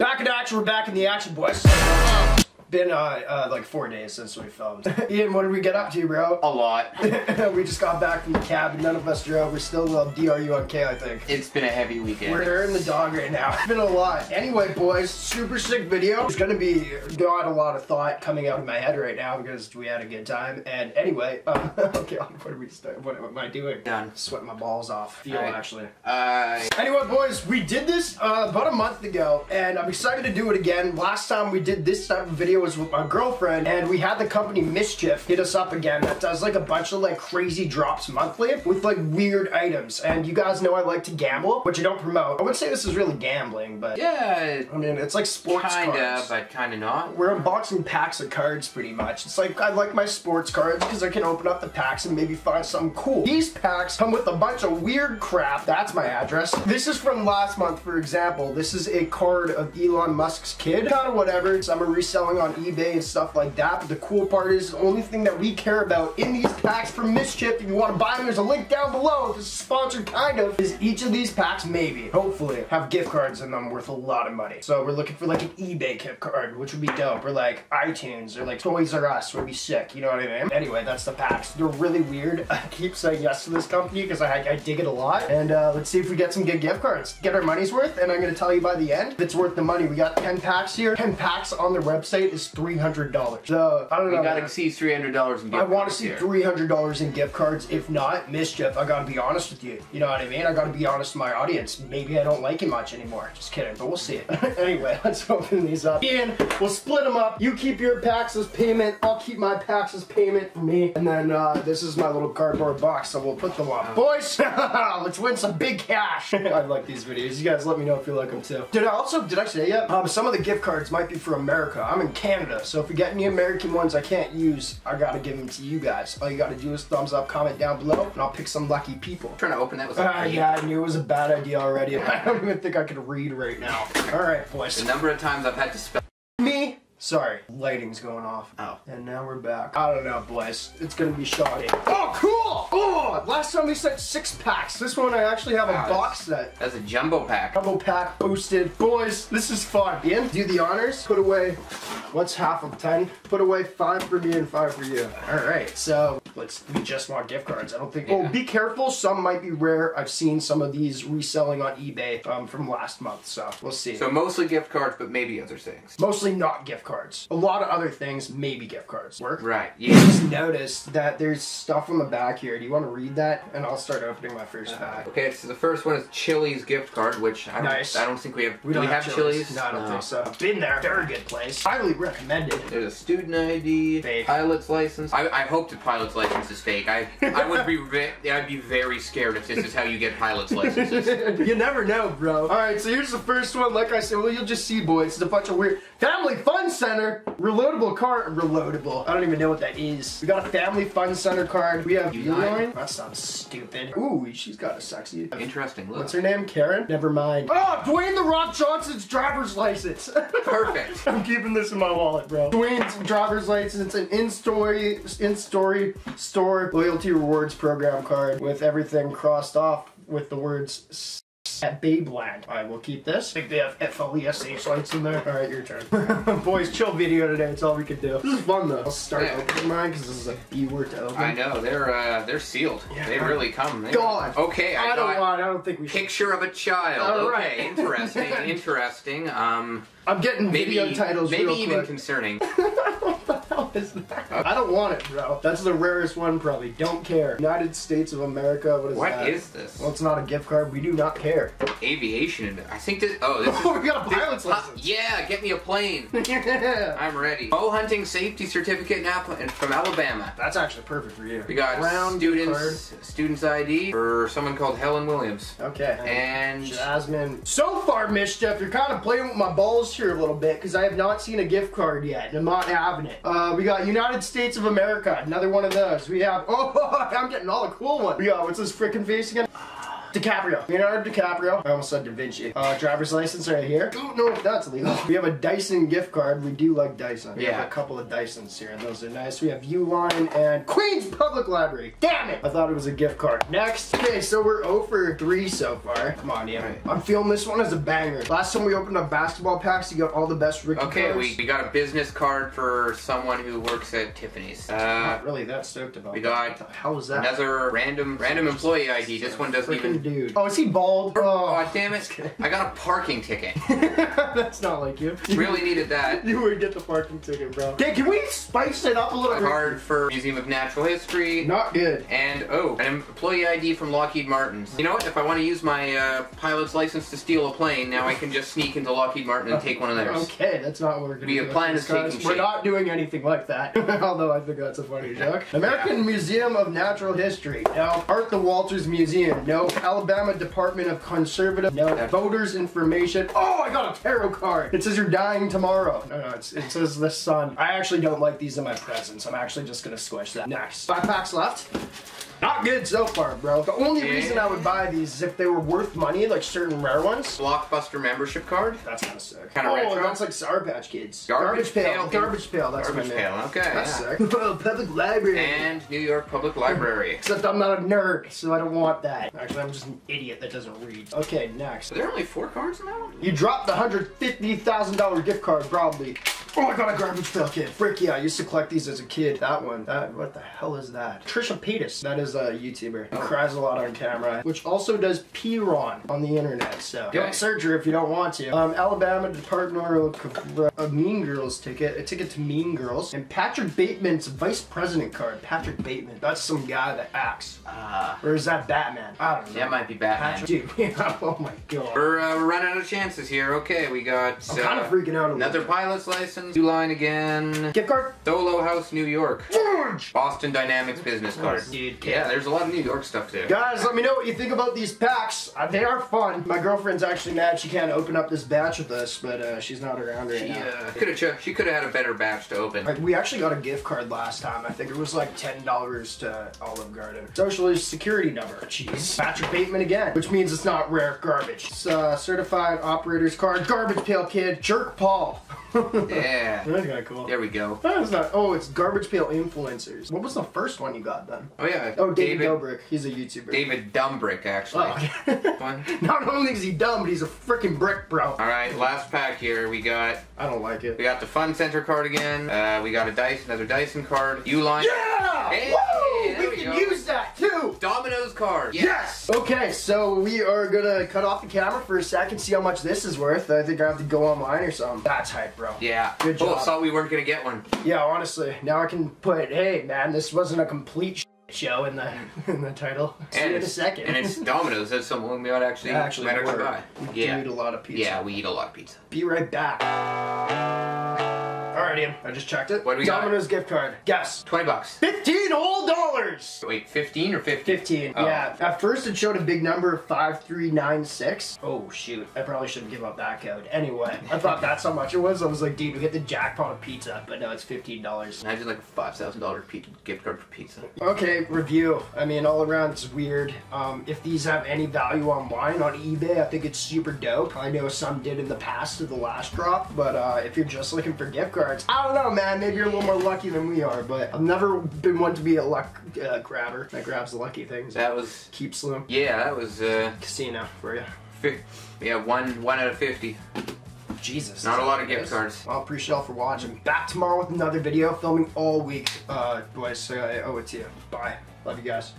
Back in action, we're back in the action, boys. Been like 4 days since we filmed. Ian, what did we get up to, bro? A lot. We just got back from the cabin. None of us drove. We're still DRU on K, I think. It's been a heavy weekend. We're in the dog right now. It's been a lot. Anyway, boys, super sick video. It's gonna be got a lot of thought coming out of my head right now because we had a good time. And anyway, okay, what are we starting? What am I doing? Done. Sweating my balls off. Feel actually. Anyway, boys, we did this about a month ago, and I'm excited to do it again. Last time we did this type of video was with my girlfriend, and we had the company mschf hit us up again that does like a bunch of like crazy drops monthly with like weird items. And you guys know I like to gamble, which I don't promote. I wouldn't say this is really gambling, but yeah, I mean it's like sports cards. But kinda not. We're unboxing packs of cards pretty much. It's like I like my sports cards because I can open up the packs and maybe find something cool. These packs come with a bunch of weird crap. That's my address. This is from last month, for example. This is a card of Elon Musk's kid. Kind of whatever. Some are reselling on eBay and stuff like that, but the cool part is the only thing that we care about in these packs from mschf, if you want to buy them, there's a link down below. This is sponsored kind of, is each of these packs maybe, hopefully, have gift cards in them worth a lot of money. So we're looking for like an eBay gift card, which would be dope, or like iTunes, or like Toys R Us would be sick, you know what I mean? Anyway, that's the packs. They're really weird. I keep saying yes to this company because I dig it a lot, and let's see if we get some good gift cards. Get our money's worth, and I'm gonna tell you by the end if it's worth the money. We got 10 packs here. 10 packs on their website is $300. So, I don't know. We gotta see $300 in gift cards. I want to see $300 in gift cards. If not, mschf, I gotta be honest with you. You know what I mean? I gotta be honest to my audience. Maybe I don't like it much anymore. Just kidding, but we'll see it. Anyway, let's open these up. Ian, we'll split them up. You keep your packs as payment. I'll keep my packs as payment for me. And then this is my little cardboard box, so we'll put them up. Boys, let's win some big cash. I like these videos. You guys let me know if you like them too. Did I say yet? Some of the gift cards might be for America. I'm in Canada, so if we get any American ones I can't use, I gotta give them to you guys. All you gotta do is thumbs up, comment down below, and I'll pick some lucky people. I'm trying to open that with yeah, I knew it was a bad idea already. I don't even think I could read right now. Alright, boys. The number of times I've had to spell me. Sorry, lighting's going off. Oh. And now we're back. I don't know, boys. It's gonna be shoddy. Oh, cool! Oh, last time we sent 6 packs. This one I actually have a box set. That's a jumbo pack. Jumbo pack boosted. Boys, this is fun. Ian, do the honors. Put away, what's half of 10? Put away 5 for me and 5 for you. Alright, so we just want gift cards. I don't think, oh, be careful. Some might be rare. I've seen some of these reselling on eBay from last month, so we'll see. So mostly gift cards, but maybe other things. Mostly not gift cards. A lot of other things, maybe gift cards. Work? Right, yeah. I just noticed that there's stuff on the back here. Do you want to read that? And I'll start opening my first pack. Okay, so the first one is Chili's gift card, which I don't think we have. Do we have Chili's? No, I don't think so. Been there. Very good place. Highly recommended. There's a student ID, fake. Pilot's license. I hope the pilot's license is fake. I'd be very scared if this is how you get pilot's licenses. You never know, bro. Alright, so here's the first one. Like I said, well, you'll just see, boys. It's a bunch of weird Family Fun Center. Reloadable card. Reloadable. I don't even know what that is. We got a Family Fun Center card. We have Uline. That sounds stupid. Ooh, she's got a sexy. Interesting look. What's her name? Karen? Never mind. Oh, Dwayne The Rock Johnson's driver's license. Perfect. I'm keeping this in my wallet, bro. Dwayne's driver's license. It's an in-store loyalty rewards program card with everything crossed off with the words at Babeland. Alright, we'll keep this. I think they have FLESH lights in there. Alright, your turn. Boys, chill video today. That's all we can do. This is fun though. I'll start opening mine because this is a B word to open. I know, they're sealed. Yeah, they really come. God. Okay, I don't think we should. Picture of a child. All right. Okay, interesting, interesting. I'm getting video titles maybe real even quick. Concerning. What the hell is that? I don't want it, bro. That's the rarest one, probably. Don't care. United States of America. What is that? What is this? Well, it's not a gift card. We do not care. Aviation. I think this. Oh, this is. We got a pilot's license. Yeah, get me a plane. Yeah. I'm ready. Bow hunting safety certificate from Alabama. That's actually perfect for you. We got students ID for someone called Helen Williams. Okay. And Jasmine. So far, mschf, you're kind of playing with my balls here a little bit because I have not seen a gift card yet, and I'm not having it. We got United States of America, another one of those. We have, oh, I'm getting all the cool ones. We got, what's this frickin' face again? DiCaprio. Leonardo DiCaprio. I almost said Da Vinci. Driver's license right here. Don't know if that's legal. We have a Dyson gift card. We do like Dyson. We have a couple of Dysons here, and those are nice. We have Uline and Queens Public Library. Damn it! I thought it was a gift card. Next. Okay, so we're 0 for 3 so far. Come on, Ian. Right. I'm feeling this one as a banger. Last time we opened up basketball packs, you got all the best rookie cards. Okay, we got a business card for someone who works at Tiffany's. Not really that stoked about. We got what the hell is that? Another random employee ID. This one doesn't even. Dude. Oh, is he bald? Oh, damn it! I got a parking ticket. That's not like you. Really needed that. You would get the parking ticket, bro. Okay, can we spice it up a little bit? Card for Museum of Natural History. Not good. And an employee ID from Lockheed Martin. You know what? If I want to use my pilot's license to steal a plane, now I can just sneak into Lockheed Martin and take one of theirs. Okay, that's not what we're gonna do. The plan is taking shape. We're not doing anything like that. Although I think that's a funny joke. American Museum of Natural History. No. Art the Walters Museum. No. Alabama Department of Conservative. No. Voters Information. Oh, I got a tarot card. It says you're dying tomorrow. No, it says the sun. I actually don't like these in my presents. I'm actually just gonna squish that. Next. 5 packs left. Not good so far, bro. The only reason I would buy these is if they were worth money, like certain rare ones. Blockbuster membership card. That's kind of sick. Kind of retro. That's like Sour Patch Kids. Garbage Pail. Garbage Pail. That's Garbage my Pail. name. Okay. That's yeah. sick. Public Library. And New York Public Library. Except I'm not a nerd, so I don't want that. Actually, I'm just an idiot that doesn't read. Okay, next. Are there only 4 cards in that one? You dropped the $150,000 gift card, probably. Oh, I got a Garbage Pail Kid. Frick yeah, I used to collect these as a kid. That one. What the hell is that? Trisha Paytas. That is a YouTuber. Who cries a lot on camera. Which also does P-Ron on the internet, so don't search her if you don't want to. Alabama Department of Mean Girls ticket. A ticket to Mean Girls. And Patrick Bateman's Vice President card. Patrick Bateman. That's some guy that acts. Or is that Batman? I don't know. That might be Batman. Patrick, dude, yeah, oh my god. We're running out of chances here. Okay, we got... I'm kind of freaking out. Another pilot's license. Uline again. Gift card? Solo House, New York. George! Boston Dynamics business card. Dude, yeah, there's a lot of New York stuff too. Guys, let me know what you think about these packs. They are fun. My girlfriend's actually mad she can't open up this batch with us, but she's not around right now. She could have had a better batch to open. We actually got a gift card last time. I think it was like $10 to Olive Garden. Social Security number. Jeez. Patrick Bateman again, which means it's not rare garbage. It's certified operator's card. Garbage Pail Kid. Jerk Paul. Yeah. That's kind of cool. There we go. That's not. Oh, it's Garbage Pail Influencers. What was the first one you got then? Oh yeah. Oh, David Dobrik. He's a YouTuber. David Dumbrick, actually. Oh, okay. Not only is he dumb, but he's a freaking brick, bro. All right, last pack here. We got. I don't like it. We got the Fun Center card again. We got another Dyson card. Uline. Yeah. Hey, woo! We can use that too. Domino's card. Yes. Okay, so we are gonna cut off the camera for a second, see how much this is worth. I think I have to go online or something. That's hype, bro. Yeah. Good job. Oh, thought we weren't gonna get one. Yeah, honestly. Now I can put, hey man, this wasn't a complete show in the title. See you in a second. And it's Domino's. That's something we might actually buy. We eat a lot of pizza. Yeah, we eat a lot of pizza. Be right back. Alright, Ian. I just checked it. What do we got? Domino's gift card. Guess. $20. 15 whole dollars! Wait, 15 or 50? 15, oh. Yeah. At first it showed a big number of 5396. Oh shoot, I probably shouldn't give up that code. Anyway, I thought that's how much it was. I was like, dude, we hit the jackpot of pizza, but no, it's $15. Imagine like a $5,000 gift card for pizza. Okay, review. I mean, all around it's weird. If these have any value online on eBay, I think it's super dope. I know some did in the past to the last drop, but if you're just looking for gift cards, I don't know, man. Maybe you're a little more lucky than we are, but I've never been one to be a luck grabber that grabs the lucky things. That was... Keep slim. Yeah, that was... Casino for you. Yeah, one out of 50. Jesus. Not a lot of gift cards. Well, appreciate y'all for watching. Back tomorrow with another video, filming all week. Boys, so I owe it to you. Bye. Love you guys.